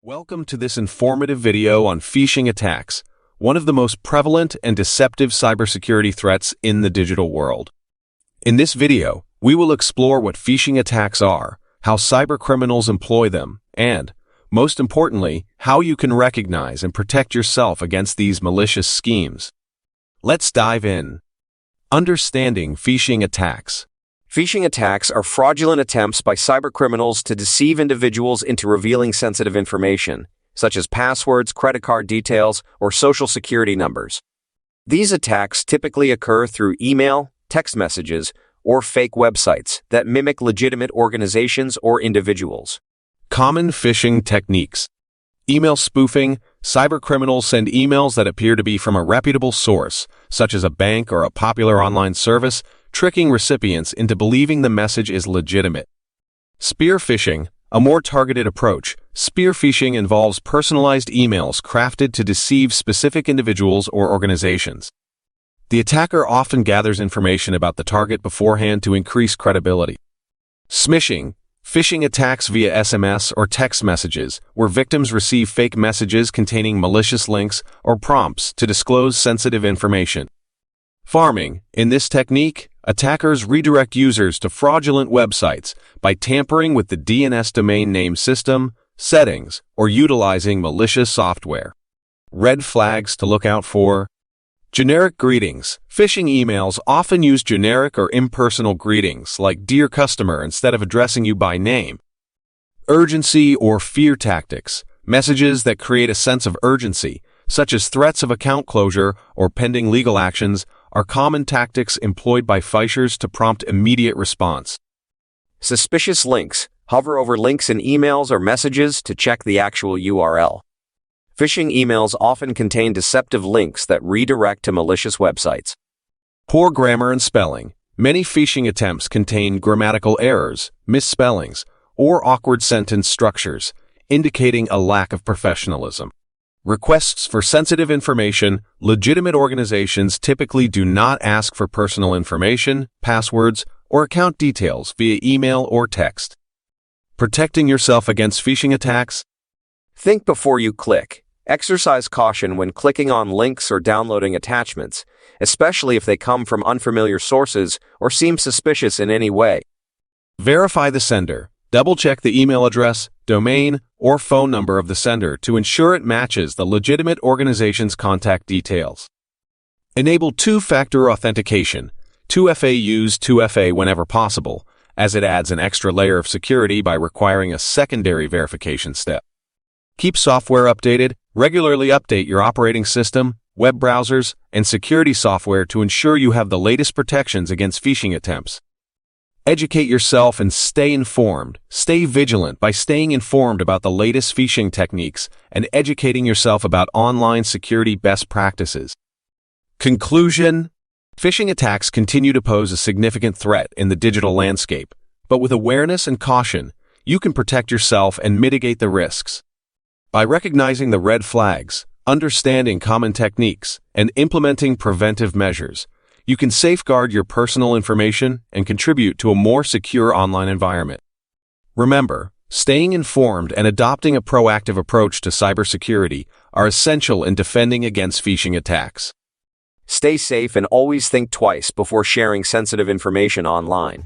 Welcome to this informative video on phishing attacks, one of the most prevalent and deceptive cybersecurity threats in the digital world. In this video, we will explore what phishing attacks are, how cybercriminals employ them, and, most importantly, how you can recognize and protect yourself against these malicious schemes. Let's dive in. Understanding phishing attacks. Phishing attacks are fraudulent attempts by cybercriminals to deceive individuals into revealing sensitive information, such as passwords, credit card details, or social security numbers. These attacks typically occur through email, text messages, or fake websites that mimic legitimate organizations or individuals. Common phishing techniques. Email spoofing. Cybercriminals send emails that appear to be from a reputable source, such as a bank or a popular online service, tricking recipients into believing the message is legitimate. Spear phishing, a more targeted approach. Spear phishing involves personalized emails crafted to deceive specific individuals or organizations. The attacker often gathers information about the target beforehand to increase credibility. Smishing, phishing attacks via SMS or text messages, where victims receive fake messages containing malicious links or prompts to disclose sensitive information. Pharming, in this technique, attackers redirect users to fraudulent websites by tampering with the DNS domain name system, settings, or utilizing malicious software. Red flags to look out for. Generic greetings. Phishing emails often use generic or impersonal greetings like "Dear Customer" instead of addressing you by name. Urgency or fear tactics. Messages that create a sense of urgency, such as threats of account closure or pending legal actions, are common tactics employed by phishers to prompt immediate response. Suspicious links. Hover over links in emails or messages to check the actual URL. Phishing emails often contain deceptive links that redirect to malicious websites. Poor grammar and spelling. Many phishing attempts contain grammatical errors, misspellings, or awkward sentence structures, indicating a lack of professionalism. Requests for sensitive information. Legitimate organizations typically do not ask for personal information, passwords, or account details via email or text. Protecting yourself against phishing attacks. Think before you click. Exercise caution when clicking on links or downloading attachments, especially if they come from unfamiliar sources or seem suspicious in any way. Verify the sender. Double-check the email address, domain, or phone number of the sender to ensure it matches the legitimate organization's contact details. Enable two-factor authentication. 2FA. Use 2FA whenever possible, as it adds an extra layer of security by requiring a secondary verification step. Keep software updated. Regularly update your operating system, web browsers, and security software to ensure you have the latest protections against phishing attempts. Educate yourself and stay informed. Stay vigilant by staying informed about the latest phishing techniques and educating yourself about online security best practices. Conclusion: phishing attacks continue to pose a significant threat in the digital landscape, but with awareness and caution, you can protect yourself and mitigate the risks. By recognizing the red flags, understanding common techniques, and implementing preventive measures, you can safeguard your personal information and contribute to a more secure online environment. Remember, staying informed and adopting a proactive approach to cybersecurity are essential in defending against phishing attacks. Stay safe and always think twice before sharing sensitive information online.